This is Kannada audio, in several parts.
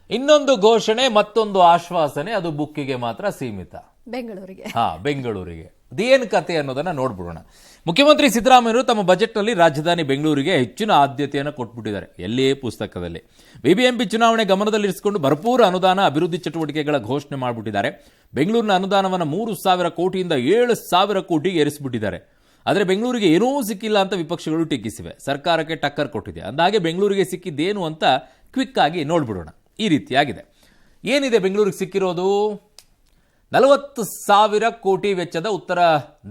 ಇನ್ನೊಂದು ಘೋಷಣೆ, ಮತ್ತೊಂದು ಆಶ್ವಾಸನೆ, ಅದು ಬುಕ್ಕಿಗೆ ಮಾತ್ರ ಸೀಮಿತ. ಬೆಂಗಳೂರಿಗೆ ಅದೇನು ಕತೆ ಅನ್ನೋದನ್ನ ನೋಡ್ಬಿಡೋಣ. ಮುಖ್ಯಮಂತ್ರಿ ಸಿದ್ದರಾಮಯ್ಯರು ತಮ್ಮ ಬಜೆಟ್ನಲ್ಲಿ ರಾಜಧಾನಿ ಬೆಂಗಳೂರಿಗೆ ಹೆಚ್ಚಿನ ಆದ್ಯತೆಯನ್ನು ಕೊಟ್ಬಿಟ್ಟಿದ್ದಾರೆ. ಎಲ್ಲಿಯೇ ಪುಸ್ತಕದಲ್ಲಿ ಬಿಬಿಎಂಪಿ ಚುನಾವಣೆ ಗಮನದಲ್ಲಿರಿಸಿಕೊಂಡು ಭರಪೂರ ಅನುದಾನ, ಅಭಿವೃದ್ಧಿ ಚಟುವಟಿಕೆಗಳ ಘೋಷಣೆ ಮಾಡಿಬಿಟ್ಟಿದ್ದಾರೆ. ಬೆಂಗಳೂರಿನ ಅನುದಾನವನ್ನು 3,000 ಕೋಟಿಯಿಂದ 7,000 ಕೋಟಿಗೆ ಏರಿಸಿಬಿಟ್ಟಿದ್ದಾರೆ. ಆದರೆ ಬೆಂಗಳೂರಿಗೆ ಏನೂ ಸಿಕ್ಕಿಲ್ಲ ಅಂತ ವಿಪಕ್ಷಗಳು ಟೀಕಿಸಿವೆ. ಸರ್ಕಾರಕ್ಕೆ ಟಕ್ಕರ್ ಕೊಟ್ಟಿದೆ. ಅಂದಾಗೆ ಬೆಂಗಳೂರಿಗೆ ಸಿಕ್ಕಿದ್ದೇನು ಅಂತ ಕ್ವಿಕ್ ಆಗಿ ನೋಡ್ಬಿಡೋಣ. ಈ ರೀತಿಯಾಗಿದೆ. ಏನಿದೆ ಬೆಂಗಳೂರಿಗೆ ಸಿಕ್ಕಿರೋದು? 40,000 ಕೋಟಿ ವೆಚ್ಚದ ಉತ್ತರ,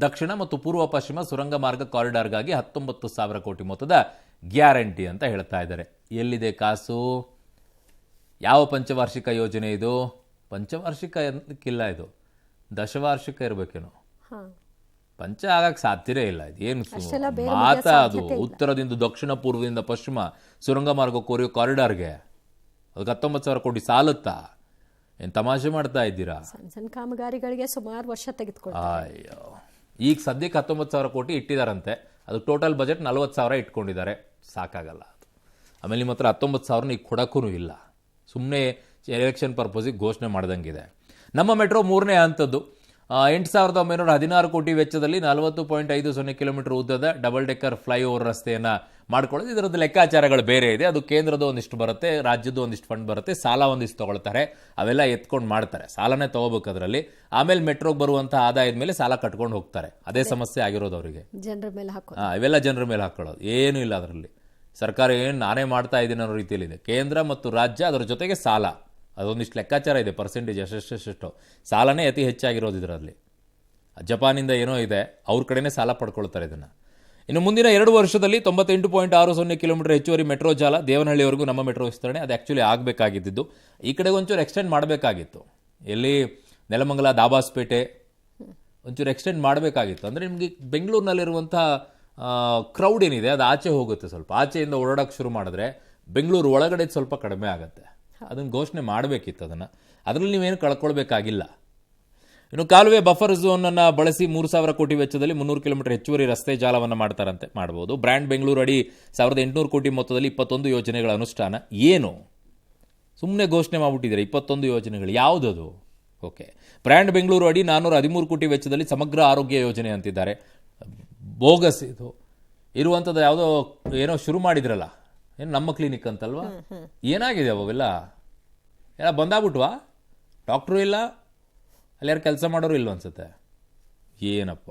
ದಕ್ಷಿಣ ಮತ್ತು ಪೂರ್ವ ಪಶ್ಚಿಮ ಸುರಂಗ ಮಾರ್ಗ ಕಾರಿಡಾರ್ಗಾಗಿ 19,000 ಕೋಟಿ ಮೊತ್ತದ ಗ್ಯಾರಂಟಿ ಅಂತ ಹೇಳ್ತಾ ಇದ್ದಾರೆ. ಎಲ್ಲಿದೆ ಕಾಸು? ಯಾವ ಪಂಚವಾರ್ಷಿಕ ಯೋಜನೆ ಇದು? ಪಂಚವಾರ್ಷಿಕ ಇರಲಿಕ್ಕಿಲ್ಲ, ಇದು ದಶವಾರ್ಷಿಕ ಇರಬೇಕೇನೋ. ಪಂಚ ಆಗಕ್ಕೆ ಸಾಧ್ಯವೇ ಇಲ್ಲ. ಇದೇನು ಮಾತಾ? ಅದು ಉತ್ತರದಿಂದ ದಕ್ಷಿಣ, ಪೂರ್ವದಿಂದ ಪಶ್ಚಿಮ ಸುರಂಗ ಮಾರ್ಗ ಕೋರಿಯೋ ಕಾರಿಡಾರ್ಗೆ ಅದಕ್ಕೆ 19,000 ಕೋಟಿ ಸಾಲುತ್ತಾ? ಏನು ತಮಾಷೆ ಮಾಡ್ತಾ ಇದ್ದೀರಾ? ಸಣ್ಣ ಕಾಮಗಾರಿಗಳಿಗೆ ಸುಮಾರು ವರ್ಷ ತೆಗೆದುಕೊಳ್ಳಿ. ಅಯ್ಯೋ, ಈಗ ಸದ್ಯಕ್ಕೆ 19,000 ಕೋಟಿ ಇಟ್ಟಿದಾರಂತೆ. ಅದು ಟೋಟಲ್ ಬಜೆಟ್ 40,000 ಇಟ್ಕೊಂಡಿದ್ದಾರೆ. ಸಾಕಾಗಲ್ಲ ಅದು. ಆಮೇಲೆ ನಿಮ್ಮ ಹತ್ರ 19,000 ಈಗ ಕೊಡಕ್ಕೂ ಇಲ್ಲ. ಸುಮ್ಮನೆ ಎಲೆಕ್ಷನ್ ಪರ್ಪೋಸಿಗೆ ಘೋಷಣೆ ಮಾಡ್ದಂಗಿದೆ. ನಮ್ಮ ಮೆಟ್ರೋ 3ನೇ ಹಂತದ್ದು 8,916 ಕೋಟಿ ವೆಚ್ಚದಲ್ಲಿ 40.50 ಕಿಲೋಮೀಟರ್ ಉದ್ದದ ಡಬಲ್ ಡೆಕ್ಕರ್ ಫ್ಲೈಓವರ್ ರಸ್ತೆಯನ್ನು ಮಾಡ್ಕೊಳ್ಳೋದು. ಇದರದ್ದು ಲೆಕ್ಕಾಚಾರಗಳು ಬೇರೆ ಇದೆ. ಅದು ಕೇಂದ್ರದ ಒಂದಿಷ್ಟು ಬರುತ್ತೆ, ರಾಜ್ಯದ ಒಂದಿಷ್ಟು ಫಂಡ್ ಬರುತ್ತೆ, ಸಾಲ ಒಂದಿಷ್ಟು ತಗೊಳ್ತಾರೆ, ಅವೆಲ್ಲ ಎತ್ಕೊಂಡು ಮಾಡ್ತಾರೆ. ಸಾಲನೇ ತಗೋಬೇಕು ಅದರಲ್ಲಿ. ಆಮೇಲೆ ಮೆಟ್ರೋಗೆ ಬರುವಂತಹ ಆದಾಯದ ಮೇಲೆ ಸಾಲ ಕಟ್ಕೊಂಡು ಹೋಗ್ತಾರೆ. ಅದೇ ಸಮಸ್ಯೆ ಆಗಿರೋದು ಅವರಿಗೆ. ಜನರ ಮೇಲೆ ಹಾಕೋದು, ಇವೆಲ್ಲ ಜನರ ಮೇಲೆ ಹಾಕೊಳ್ಳೋದು. ಏನೂ ಇಲ್ಲ ಅದರಲ್ಲಿ. ಸರ್ಕಾರ ಏನು ನಾನೇ ಮಾಡ್ತಾ ಇದ್ದೀನಿ ಅನ್ನೋ ರೀತಿಯಲ್ಲಿದೆ. ಕೇಂದ್ರ ಮತ್ತು ರಾಜ್ಯ, ಅದರ ಜೊತೆಗೆ ಸಾಲ, ಅದೊಂದಿಷ್ಟು ಲೆಕ್ಕಾಚಾರ ಇದೆ. ಪರ್ಸೆಂಟೇಜ್ ಎಷ್ಟೆಷ್ಟು ಸಾಲನೇ ಅತಿ ಹೆಚ್ಚಾಗಿರೋದು ಇದರಲ್ಲಿ. ಜಪಾನಿಂದ ಏನೋ ಇದೆ, ಅವ್ರ ಕಡೆನೇ ಸಾಲ ಪಡ್ಕೊಳ್ತಾರೆ ಇದನ್ನು. ಇನ್ನು ಮುಂದಿನ 2 ವರ್ಷದಲ್ಲಿ 98.60 ಕಿಲೋಮೀಟರ್ ಹೆಚ್ಚುವರಿ ಮೆಟ್ರೋ ಜಾಲ, ದೇವನಹಳ್ಳಿವರೆಗೂ ನಮ್ಮ ಮೆಟ್ರೋ ವಿಸ್ತರಣೆ. ಅದು ಆ್ಯಕ್ಚುಲಿ ಆಗಬೇಕಾಗಿದ್ದು. ಈ ಕಡೆಗೆ ಒಂಚೂರು ಎಕ್ಸ್ಟೆಂಡ್ ಮಾಡಬೇಕಾಗಿತ್ತು. ಎಲ್ಲಿ ನೆಲಮಂಗಲ, ದಾಬಾಸ್ಪೇಟೆ ಒಂಚೂರು ಎಕ್ಸ್ಟೆಂಡ್ ಮಾಡಬೇಕಾಗಿತ್ತು. ಅಂದರೆ ನಿಮಗೆ ಬೆಂಗಳೂರಿನಲ್ಲಿರುವಂಥ ಕ್ರೌಡ್ ಏನಿದೆ ಅದು ಆಚೆ ಹೋಗುತ್ತೆ. ಸ್ವಲ್ಪ ಆಚೆಯಿಂದ ಓಡಾಡೋಕ್ಕೆ ಶುರು ಮಾಡಿದ್ರೆ ಬೆಂಗಳೂರು ಒಳಗಡೆ ಸ್ವಲ್ಪ ಕಡಿಮೆ ಆಗುತ್ತೆ. ಅದನ್ನು ಘೋಷಣೆ ಮಾಡಬೇಕಿತ್ತು. ಅದರಲ್ಲಿ ನೀವೇನು ಕಳ್ಕೊಳ್ಬೇಕಾಗಿಲ್ಲ. ಇನ್ನು ಕಾಲುವೆ ಬಫರ್ ಝೋನನ್ನು ಬಳಸಿ 3,000 ಕೋಟಿ ವೆಚ್ಚದಲ್ಲಿ 300 ಕಿಲೋಮೀಟರ್ ಹೆಚ್ಚುವರಿ ರಸ್ತೆ ಜಾಲವನ್ನು ಮಾಡ್ತಾರಂತೆ. ಮಾಡ್ಬೋದು. ಬ್ರ್ಯಾಂಡ್ ಬೆಂಗಳೂರು ಅಡಿ 1,800 ಕೋಟಿ ಮೊತ್ತದಲ್ಲಿ 21 ಯೋಜನೆಗಳ ಅನುಷ್ಠಾನ. ಏನು ಸುಮ್ಮನೆ ಘೋಷಣೆ ಮಾಡಿಬಿಟ್ಟಿದ್ದಾರೆ 21 ಯೋಜನೆಗಳು? ಯಾವುದದು? ಓಕೆ, ಬ್ರ್ಯಾಂಡ್ ಬೆಂಗಳೂರು ಅಡಿ 413 ಕೋಟಿ ವೆಚ್ಚದಲ್ಲಿ ಸಮಗ್ರ ಆರೋಗ್ಯ ಯೋಜನೆ ಅಂತಿದ್ದಾರೆ. ಬೋಗಸ್ ಇದು. ಇರುವಂಥದ್ದು ಯಾವುದೋ ಏನೋ ಶುರು ಮಾಡಿದ್ರಲ್ಲ, ಏನು ನಮ್ಮ ಕ್ಲಿನಿಕ್ ಅಂತಲ್ವಾ? ಏನಾಗಿದೆ ಅವೆಲ್ಲ? ಎಲ್ಲ ಬಂದಾಗ್ಬಿಟ್ವಾ? ಡಾಕ್ಟ್ರು ಇಲ್ಲ, ಅಲ್ಲಿ ಯಾರು ಕೆಲಸ ಮಾಡೋರು ಇಲ್ಲ ಅನ್ಸುತ್ತೆ. ಏನಪ್ಪ.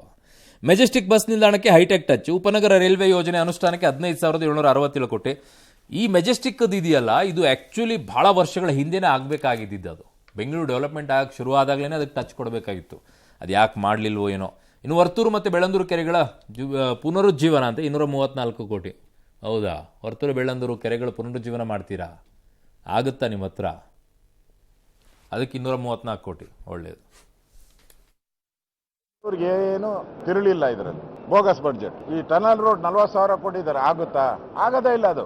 ಮೆಜೆಸ್ಟಿಕ್ ಬಸ್ ನಿಲ್ದಾಣಕ್ಕೆ ಹೈಟೆಕ್ ಟಚ್. ಉಪನಗರ ರೈಲ್ವೆ ಯೋಜನೆ ಅನುಷ್ಠಾನಕ್ಕೆ 15,767 ಕೋಟಿ. ಈ ಮೆಜೆಸ್ಟಿಕ್ದು ಇದೆಯಲ್ಲ, ಇದು ಆ್ಯಕ್ಚುಲಿ ಭಾಳ ವರ್ಷಗಳ ಹಿಂದೆನೇ ಆಗಬೇಕಾಗಿದ್ದು. ಅದು ಬೆಂಗಳೂರು ಡೆವಲಪ್ಮೆಂಟ್ ಆಗಕ್ಕೆ ಶುರು ಆದಾಗಲೇ ಅದಕ್ಕೆ ಟಚ್ ಕೊಡಬೇಕಾಗಿತ್ತು. ಅದು ಯಾಕೆ ಮಾಡಲಿಲ್ವೋ ಏನೋ. ಇನ್ನು ವರ್ತೂರು ಮತ್ತು ಬೆಳ್ಳಂದೂರು ಕೆರೆಗಳ ಪುನರುಜ್ಜೀವನ ಅಂತ 234 ಕೋಟಿ. ಹೌದಾ? ವರ್ತೂರು ಬೆಳ್ಳಂದೂರು ಕೆರೆಗಳು ಪುನರುಜ್ಜೀವನ ಮಾಡ್ತೀರಾ? ಆಗುತ್ತಾ ನಿಮ್ಮ ಹತ್ರ? ಅದಕ್ಕೆ 234 ಕೋಟಿ. ಒಳ್ಳೆಯದು. ಇವ್ರಿಗೆ ಏನು ತಿರುಳಿಲ್ಲ ಇದರಲ್ಲಿ. Bogus budget. ಈ ಟನಲ್ ರೋಡ್ 40,000 ಕೋಟಿ ಇದ್ದಾರೆ. ಆಗುತ್ತಾ? ಆಗದೇ ಇಲ್ಲ ಅದು.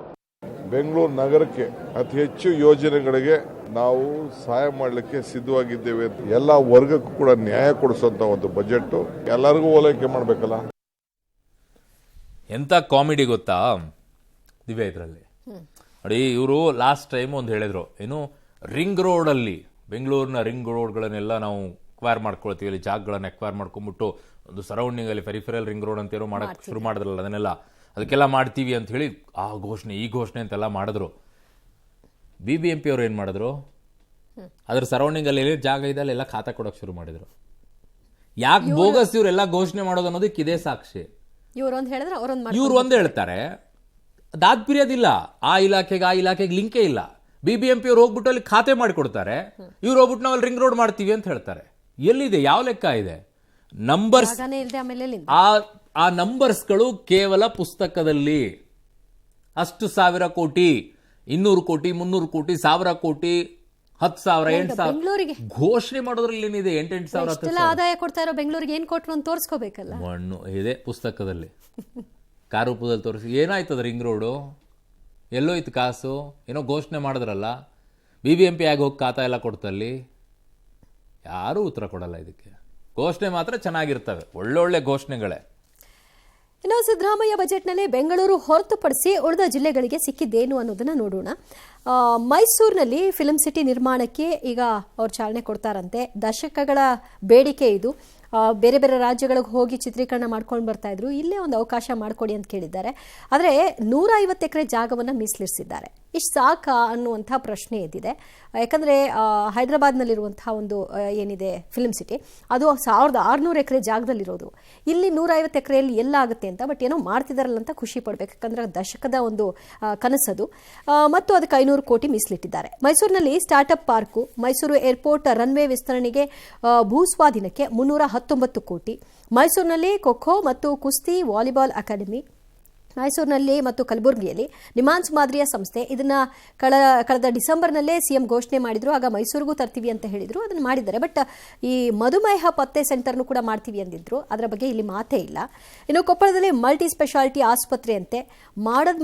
ಬೆಂಗಳೂರು ನಗರಕ್ಕೆ ಅತಿ ಹೆಚ್ಚು ಯೋಜನೆಗಳಿಗೆ ನಾವು ಸಹಾಯ ಮಾಡಲಿಕ್ಕೆ ಸಿದ್ಧವಾಗಿದ್ದೇವೆ. ಎಲ್ಲ ವರ್ಗಕ್ಕೂ ಕೂಡ ನ್ಯಾಯ ಕೊಡಿಸುವಂತ ಒಂದು ಬಜೆಟ್. ಎಲ್ಲರಿಗೂ ಓಲೈಕೆ ಮಾಡಬೇಕಲ್ಲ. ಎಂಥ ಕಾಮಿಡಿ ಗೊತ್ತಾ ದಿವ್ಯ ಇದರಲ್ಲಿ ನೋಡಿ. ಇವರು ಲಾಸ್ಟ್ ಟೈಮ್ ಒಂದು ಹೇಳಿದ್ರು, ಏನು ರಿಂಗ್ ರೋಡಲ್ಲಿ, ಬೆಂಗಳೂರಿನ ರಿಂಗ್ ರೋಡ್ಗಳನ್ನೆಲ್ಲ ನಾವು ಅಕ್ವೈರ್ ಮಾಡ್ಕೊಳ್ತೀವಿ, ಅಲ್ಲಿ ಜಾಗಗಳನ್ನು ಅಕ್ವೈರ್ ಮಾಡ್ಕೊಂಡ್ಬಿಟ್ಟು ಒಂದು ಸರೌಂಡಿಂಗಲ್ಲಿ ಫೆರಿಫೆರಲ್ ರಿಂಗ್ ರೋಡ್ ಅಂತ ಏನೋ ಮಾಡಕ್ಕೆ ಶುರು ಮಾಡಿದ್ರಲ್ಲ, ಅದಕ್ಕೆಲ್ಲ ಮಾಡ್ತೀವಿ ಅಂತ ಹೇಳಿ ಆ ಘೋಷಣೆ ಈ ಘೋಷಣೆ ಅಂತೆಲ್ಲ ಮಾಡಿದ್ರು. BBMP ಅವರು ಏನು ಮಾಡಿದ್ರು? ಅದ್ರ ಸರೌಂಡಿಂಗಲ್ಲಿ ಜಾಗ ಇದೆ ಅಲ್ಲೆಲ್ಲ ಖಾತಾ ಕೊಡೋಕೆ ಶುರು ಮಾಡಿದ್ರು. ಯಾಕೆ ಬೋಗಸ್ ಇವರೆಲ್ಲ ಘೋಷಣೆ ಮಾಡೋದು ಅನ್ನೋದಕ್ಕೆ ಇದೇ ಸಾಕ್ಷಿ. ಇವ್ರು ಒಂದು ಹೇಳ್ತಾರೆ, ಅದಾದ್ ಪಿರಿಯೋದಿಲ್ಲ. ಆ ಇಲಾಖೆಗೆ ಲಿಂಕೇ ಇಲ್ಲ. BBMP ಅವ್ರು ಹೋಗ್ಬಿಟ್ಟು ಅಲ್ಲಿ ಖಾತೆ ಮಾಡಿಕೊಡ್ತಾರೆ. ಇವ್ರು ಹೋಗ್ಬಿಟ್ಟು ನಾವು ಅಲ್ಲಿ ರಿಂಗ್ ರೋಡ್ ಮಾಡ್ತೀವಿ ಅಂತ ಹೇಳ್ತಾರೆ. ಎಲ್ಲಿದೆ? ಯಾವ ಲೆಕ್ಕ ಇದೆ? ನಂಬರ್ಸ್. ಆ ನಂಬರ್ಸ್ಗಳು ಕೇವಲ ಪುಸ್ತಕದಲ್ಲಿ. ಅಷ್ಟು 1,000 ಕೋಟಿ, 200 ಕೋಟಿ, 300 ಕೋಟಿ, 1,000 ಕೋಟಿ, 10,000, 8,000 ಘೋಷಣೆ ಮಾಡೋದ್ರಲ್ಲಿ ಏನಿದೆ? 8,000 ಆದಾಯ ಕೊಡ್ತಾ ಇರೋ ಬೆಂಗಳೂರಿಗೆ ಏನ್ ಕೊಟ್ಟರು ಅಂತ ತೋರಿಸ್ಕೋಬೇಕಲ್ಲ. ಮಣ್ಣು ಇದೆ ಪುಸ್ತಕದಲ್ಲಿ, ಕಾರೂಪದಲ್ಲಿ ತೋರಿಸಿ. ಏನಾಯ್ತದ ರಿಂಗ್ ರೋಡು? ಎಲ್ಲೋಯ್ತು ಕಾಸು? ಏನೋ ಘೋಷಣೆ ಮಾಡಿದ್ರಲ್ಲ, BBMP ಆಗಿ ಹೋಗಿ ಖಾತಾ ಎಲ್ಲ ಕೊಡ್ತಲ್ಲಿ. ಯಾರೂ ಉತ್ತರ ಕೊಡಲ್ಲ ಇದಕ್ಕೆ. ಘೋಷಣೆ ಮಾತ್ರ ಚೆನ್ನಾಗಿರ್ತವೆ, ಒಳ್ಳೊಳ್ಳೆ ಘೋಷಣೆಗಳೇ. ಇನ್ನು ಸಿದ್ದರಾಮಯ್ಯ ಬಜೆಟ್ನಲ್ಲಿ ಬೆಂಗಳೂರು ಹೊರತುಪಡಿಸಿ ಉಳಿದ ಜಿಲ್ಲೆಗಳಿಗೆ ಸಿಕ್ಕಿದ್ದೇನು ಅನ್ನೋದನ್ನ ನೋಡೋಣ. ಮೈಸೂರಿನಲ್ಲಿ ಫಿಲ್ಮ್ ಸಿಟಿ ನಿರ್ಮಾಣಕ್ಕೆ ಈಗ ಅವ್ರು ಚಾಲನೆ ಕೊಡ್ತಾರಂತೆ. ದಶಕಗಳ ಬೇಡಿಕೆ ಇದು. ಬೇರೆ ಬೇರೆ ರಾಜ್ಯಗಳಿಗೆ ಹೋಗಿ ಚಿತ್ರೀಕರಣ ಮಾಡ್ಕೊಂಡು ಬರ್ತಾ ಇದ್ರು. ಇಲ್ಲೇ ಒಂದು ಅವಕಾಶ ಮಾಡಿಕೊಡಿ ಅಂತ ಕೇಳಿದ್ದಾರೆ. ಆದರೆ 150 ಎಕರೆ ಜಾಗವನ್ನು ಮೀಸಲಿರಿಸಿದ್ದಾರೆ. ಇಷ್ಟು ಸಾಕಾ ಅನ್ನುವಂಥ ಪ್ರಶ್ನೆ ಎದ್ದಿದೆ. ಯಾಕಂದರೆ ಹೈದರಾಬಾದ್ನಲ್ಲಿರುವಂತಹ ಒಂದು ಏನಿದೆ ಫಿಲ್ಮ್ ಸಿಟಿ, ಅದು 1600 ಎಕರೆ ಜಾಗದಲ್ಲಿರೋದು. ಇಲ್ಲಿ 150 ಎಕರೆಯಲ್ಲಿ ಎಲ್ಲ ಆಗುತ್ತೆ ಅಂತ. ಬಟ್ ಏನೋ ಮಾಡ್ತಿದ್ದಾರಲ್ಲ ಅಂತ ಖುಷಿ ಪಡಬೇಕು. ಯಾಕಂದರೆ ದಶಕದ ಒಂದು ಕನಸದು. ಮತ್ತು ಅದಕ್ಕೆ 500 ಕೋಟಿ ಮೀಸಲಿಟ್ಟಿದ್ದಾರೆ. ಮೈಸೂರಿನಲ್ಲಿ startup park, Mysuru airport runway ವಿಸ್ತರಣೆಗೆ ಭೂಸ್ವಾಧೀನಕ್ಕೆ 319 ಕೋಟಿ, ಮೈಸೂರಿನಲ್ಲಿ ಖೋಖೋ ಮತ್ತು ಕುಸ್ತಿ ವಾಲಿಬಾಲ್ ಅಕಾಡೆಮಿ, ಮೈಸೂರಿನಲ್ಲಿ ಮತ್ತು ಕಲಬುರಗಿಯಲ್ಲಿ ನಿಮಾನ್ಸ್ ಮಾದರಿಯ ಸಂಸ್ಥೆ. ಇದನ್ನ ಕಳೆದ ಡಿಸೆಂಬರ್ನಲ್ಲೇ ಸಿಎಂ ಘೋಷಣೆ ಮಾಡಿದ್ರು. ಆಗ ಮೈಸೂರಿಗೂ ತರ್ತೀವಿ ಅಂತ ಹೇಳಿದ್ರು. ಅದನ್ನು ಮಾಡಿದ್ದಾರೆ. ಬಟ್ ಈ ಮಧುಮೇಹ ಪತ್ತೆ ಸೆಂಟರ್ನು ಕೂಡ ಮಾಡ್ತೀವಿ ಅಂದಿದ್ರು. ಅದರ ಬಗ್ಗೆ ಇಲ್ಲಿ ಮಾತೇ ಇಲ್ಲ. ಇನ್ನು ಕೊಪ್ಪಳದಲ್ಲಿ ಮಲ್ಟಿ ಸ್ಪೆಷಾಲಿಟಿ ಆಸ್ಪತ್ರೆ ಅಂತೆ.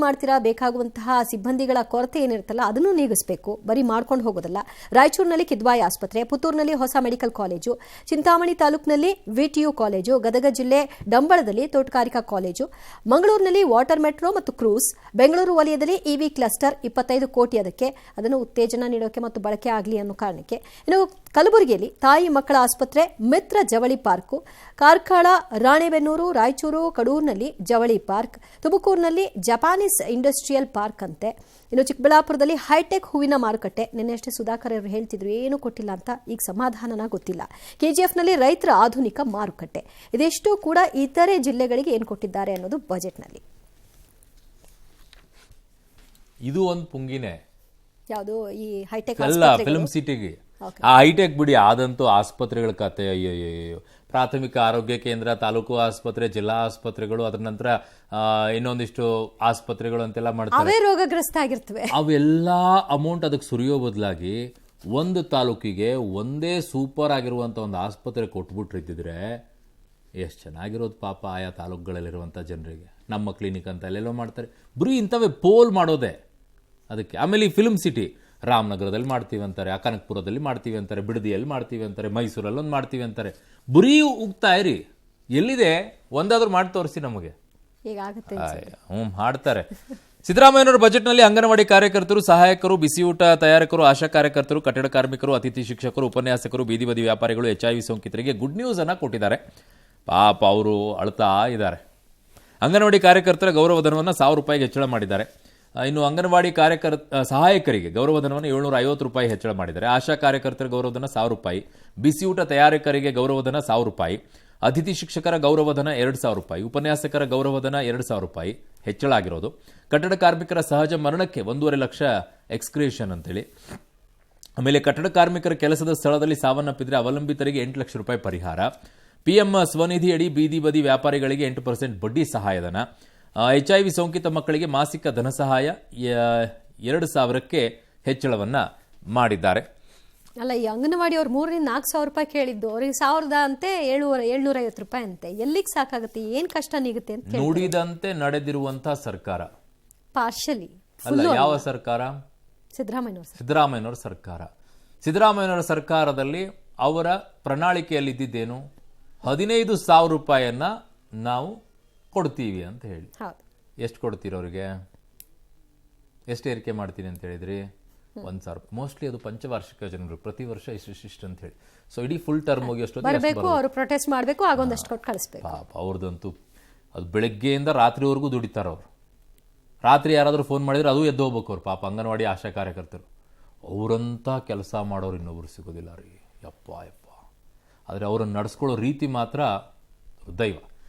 ಮಾಡ್ತೀರಾ, ಬೇಕಾಗುವಂತಹ ಸಿಬ್ಬಂದಿಗಳ ಕೊರತೆ ಏನಿರುತ್ತಲ್ಲ ಅದನ್ನು ನೀಗಿಸಬೇಕು, ಬರೀ ಮಾಡ್ಕೊಂಡು ಹೋಗೋದಲ್ಲ. ರಾಯಚೂರಿನಲ್ಲಿ ಕಿದ್ವಾಯಿ ಆಸ್ಪತ್ರೆ, ಪುತ್ತೂರಿನಲ್ಲಿ ಹೊಸ ಮೆಡಿಕಲ್ ಕಾಲೇಜು, ಚಿಂತಾಮಣಿ ತಾಲೂಕಿನಲ್ಲಿ ವಿಟಿಯು ಕಾಲೇಜು, ಗದಗ ಜಿಲ್ಲೆ ಡಂಬಳದಲ್ಲಿ ತೋಟಗಾರಿಕಾ ಕಾಲೇಜು, ಮಂಗಳೂರಿನಲ್ಲಿ ವಾಟರ್ ಮೆಟ್ರೋ ಮತ್ತು ಕ್ರೂಸ್, ಬೆಂಗಳೂರು ವಲಯದಲ್ಲಿ ಇವಿ ಕ್ಲಸ್ಟರ್ 25 ಕೋಟಿ ಅದಕ್ಕೆ, ಅದನ್ನು ಉತ್ತೇಜನ ನೀಡೋಕೆ ಮತ್ತು ಬಳಕೆ ಆಗಲಿ ಅನ್ನೋ ಕಾರಣಕ್ಕೆ. ಇನ್ನು ಕಲಬುರಗಿಯಲ್ಲಿ ತಾಯಿ ಮಕ್ಕಳ ಆಸ್ಪತ್ರೆ, ಮಿತ್ರ ಜವಳಿ ಪಾರ್ಕು, ಕಾರ್ಕಳ, ರಾಣೆಬೆನ್ನೂರು, ರಾಯಚೂರು, ಕಡೂರಿನಲ್ಲಿ ಜವಳಿ ಪಾರ್ಕ್, ತುಮಕೂರಿನಲ್ಲಿ ಜಪಾನೀಸ್ ಇಂಡಸ್ಟ್ರಿಯಲ್ ಪಾರ್ಕ್ ಅಂತೆ. ಇನ್ನು ಚಿಕ್ಕಬಳ್ಳಾಪುರದಲ್ಲಿ ಹೈಟೆಕ್ ಹೂವಿನ ಮಾರುಕಟ್ಟೆ. ನಿನ್ನೆಷ್ಟೇ ಸುಧಾಕರ್ ಅವರು ಹೇಳ್ತಿದ್ರು ಏನೂ ಕೊಟ್ಟಿಲ್ಲ ಅಂತ. ಈಗ ಸಮಾಧಾನನ ಗೊತ್ತಿಲ್ಲ. ಕೆಜಿಎಫ್ನಲ್ಲಿ ರೈತರ ಆಧುನಿಕ ಮಾರುಕಟ್ಟೆ. ಇದೆಷ್ಟು ಕೂಡ ಇತರೆ ಜಿಲ್ಲೆಗಳಿಗೆ ಏನು ಕೊಟ್ಟಿದ್ದಾರೆ ಅನ್ನೋದು ಬಜೆಟ್ನಲ್ಲಿ. ಇದು ಒಂದು ಪುಂಗಿನೇ ಯಾವುದು ಈ ಹೈಟೆಕ್ ಅಲ್ಲ, ಫಿಲ್ಮ್ ಸಿಟಿಗೆ. ಆ ಹೈಟೆಕ್ ಬಿಡಿ, ಆದಂತೂ ಆಸ್ಪತ್ರೆಗಳ ಕತೆ ಅಯ್ಯೋ. ಪ್ರಾಥಮಿಕ ಆರೋಗ್ಯ ಕೇಂದ್ರ, ತಾಲೂಕು ಆಸ್ಪತ್ರೆ, ಜಿಲ್ಲಾ ಆಸ್ಪತ್ರೆಗಳು, ಅದರ ನಂತರ ಇನ್ನೊಂದಿಷ್ಟು ಆಸ್ಪತ್ರೆಗಳು ಅಂತೆಲ್ಲ ಮಾಡ್ತಾರೆ. ಅವೇ ರೋಗಗ್ರಸ್ತ ಆಗಿರ್ತವೆ. ಅವೆಲ್ಲ ಅಮೌಂಟ್ ಅದಕ್ಕೆ ಸುರಿಯೋ ಬದಲಾಗಿ ಒಂದು ತಾಲೂಕಿಗೆ ಒಂದೇ ಸೂಪರ್ ಆಗಿರುವಂತ ಒಂದು ಆಸ್ಪತ್ರೆ ಕೊಟ್ಬಿಟ್ರಿದ್ದಿದ್ರೆ ಎಷ್ಟು ಚೆನ್ನಾಗಿರೋದು ಪಾಪ ಆಯಾ ತಾಲೂಕುಗಳಲ್ಲಿರುವಂಥ ಜನರಿಗೆ. ನಮ್ಮ ಕ್ಲಿನಿಕ್ ಅಂತ ಎಲ್ಲೆಲ್ಲೋ ಮಾಡ್ತಾರೆ. ಬರೀ ಇಂಥವೇ ಪೋಲ್ ಮಾಡೋದೆ ಅದಕ್ಕೆ. ಆಮೇಲೆ ಈ ಫಿಲ್ಮ್ ಸಿಟಿ ರಾಮನಗರದಲ್ಲಿ ಮಾಡ್ತೀವಿ ಅಂತಾರೆ, ಅಕನಕಪುರದಲ್ಲಿ ಮಾಡ್ತೀವಿ ಅಂತಾರೆ, ಬಿಡದಿಯಲ್ಲಿ ಮಾಡ್ತೀವಿ ಅಂತಾರೆ, ಮೈಸೂರಲ್ಲಿ ಒಂದು ಮಾಡ್ತೀವಿ ಅಂತಾರೆ. ಬರೀ ಉಗ್ತಾ ಇರಿ. ಎಲ್ಲಿದೆ ಒಂದಾದ್ರೂ ಮಾಡಿ ತೋರಿಸಿ ನಮಗೆ. ಹಾಡ್ತಾರೆ. ಸಿದ್ದರಾಮಯ್ಯನವರ ಬಜೆಟ್ನಲ್ಲಿ ಅಂಗನವಾಡಿ ಕಾರ್ಯಕರ್ತರು, ಸಹಾಯಕರು, ಬಿಸಿಯೂಟ ತಯಾರಕರು, ಆಶಾ ಕಾರ್ಯಕರ್ತರು, ಕಟ್ಟಡ ಕಾರ್ಮಿಕರು, ಅತಿಥಿ ಶಿಕ್ಷಕರು, ಉಪನ್ಯಾಸಕರು, ಬೀದಿ ಬದಿ ವ್ಯಾಪಾರಿಗಳು, HIV ಸೋಂಕಿತರಿಗೆ ಗುಡ್ ನ್ಯೂಸ್ ಅನ್ನ ಕೊಟ್ಟಿದ್ದಾರೆ. ಪಾಪ ಅವರು ಅಳ್ತಾ ಇದ್ದಾರೆ. ಅಂಗನವಾಡಿ ಕಾರ್ಯಕರ್ತರ ಗೌರವಧನವನ್ನು 1000 ರೂಪಾಯಿಗೆ ಹೆಚ್ಚಳ ಮಾಡಿದ್ದಾರೆ. ಇನ್ನು ಅಂಗನವಾಡಿ ಸಹಾಯಕರಿಗೆ ಗೌರವಧನವನ್ನು 750 ರೂಪಾಯಿ ಹೆಚ್ಚಳ ಮಾಡಿದ್ದಾರೆ. ಆಶಾ ಕಾರ್ಯಕರ್ತರ ಗೌರವಧನ 1000 ರೂಪಾಯಿ, ಬಿಸಿಯೂಟ ತಯಾರಕರಿಗೆ ಗೌರವಧನ 1000 ರೂಪಾಯಿ, ಅತಿಥಿ ಶಿಕ್ಷಕರ ಗೌರವಧನ 2000 ರೂಪಾಯಿ, ಉಪನ್ಯಾಸಕರ ಗೌರವಧನ 2000 ರೂಪಾಯಿ ಹೆಚ್ಚಳ ಆಗಿರೋದು. ಕಟ್ಟಡ ಕಾರ್ಮಿಕರ ಸಹಜ ಮರಣಕ್ಕೆ 1.5 ಲಕ್ಷ ಎಕ್ಸ್ಕ್ರೇಷನ್ ಅಂತೇಳಿ. ಆಮೇಲೆ ಕಟ್ಟಡ ಕಾರ್ಮಿಕರ ಕೆಲಸದ ಸ್ಥಳದಲ್ಲಿ ಸಾವನ್ನಪ್ಪಿದ್ರೆ ಅವಲಂಬಿತರಿಗೆ 8 ಲಕ್ಷ ರೂಪಾಯಿ ಪರಿಹಾರ. PM ಸ್ವನಿಧಿ ಅಡಿ ಬೀದಿ ಬದಿ ವ್ಯಾಪಾರಿಗಳಿಗೆ 8% ಬಡ್ಡಿ ಸಹಾಯಧನ. HIV ಸೋಂಕಿತ ಮಕ್ಕಳಿಗೆ ಮಾಸಿಕ ಧನ ಸಹಾಯ 2000ಕ್ಕೆ ಹೆಚ್ಚಳವನ್ನ ಮಾಡಿದ್ದಾರೆ. ಅಲ್ಲ, ಈ ಅಂಗನವಾಡಿ ಅವ್ರು 3ರಿಂದ 4,000 ರೂಪಾಯಿ ಕೇಳಿದ್ದು, ಅವ್ರಿಗೆ 1000 ಅಂತೆ 750 ರೂಪಾಯಿ ಅಂತೆ. ಎಲ್ಲಿಗೆ ಸಾಕಾಗುತ್ತೆ? ಏನ್ ಕಷ್ಟ ನೀಗುತ್ತೆ ಅಂತ ನುಡಿದಂತೆ ನಡೆದಿರುವಂತಹ ಸರ್ಕಾರ. ಪಾರ್ಷಲಿ ಅಲ್ಲ, ಯಾವ ಸರ್ಕಾರ? ಸಿದ್ದರಾಮಯ್ಯನವರ ಸರ್ಕಾರ. ಸಿದ್ದರಾಮಯ್ಯನವರ ಸರ್ಕಾರದಲ್ಲಿ ಅವರ ಪ್ರಣಾಳಿಕೆಯಲ್ಲಿ ಇದ್ದಿದ್ದೇನು? 15,000 ರೂಪಾಯಿಯನ್ನ ನಾವು ಕೊಡ್ತೀವಿ ಅಂತ ಹೇಳಿ. ಎಷ್ಟು ಕೊಡ್ತೀರ ಅವರಿಗೆ? ಎಷ್ಟು ಏರಿಕೆ ಮಾಡ್ತೀನಿ ಅಂತ ಹೇಳಿದ್ರಿ? 1,000. ಮೋಸ್ಟ್ಲಿ ಅದು ಪಂಚವಾರ್ಷಿಕ ಯೋಜನೆ, ಪ್ರತಿ ವರ್ಷ ಇಷ್ಟು ಅಂತ ಹೇಳಿ. ಸೊ ಇಡೀ ಫುಲ್ ಟರ್ಮ್ ಹೋಗಿ ಅವರು ಪ್ರೊಟೆಸ್ಟ್ ಮಾಡಬೇಕು, ಆಗೊಂದಷ್ಟು ಕೊಟ್ಟು ಕಳಿಸ್ಬೇಕು. ಪಾಪ ಅವ್ರದಂತೂ ಅದು ಬೆಳಗ್ಗೆಯಿಂದ ರಾತ್ರಿವರೆಗೂ ದುಡಿತಾರ ಅವರು. ರಾತ್ರಿ ಯಾರಾದರೂ ಫೋನ್ ಮಾಡಿದ್ರೆ ಅದು ಎದ್ದು ಹೋಗ್ಬೇಕು ಅವ್ರು. ಪಾಪ ಅಂಗನವಾಡಿ ಆಶಾ ಕಾರ್ಯಕರ್ತರು ಅವರಂತ ಕೆಲಸ ಮಾಡೋರು ಇನ್ನೊಬ್ರು ಸಿಗೋದಿಲ್ಲ ರೀ. ಯಪ್ಪ. ಆದರೆ ಅವರನ್ನು ನಡೆಸ್ಕೊಳ್ಳೋ ರೀತಿ ಮಾತ್ರ ದೈವ.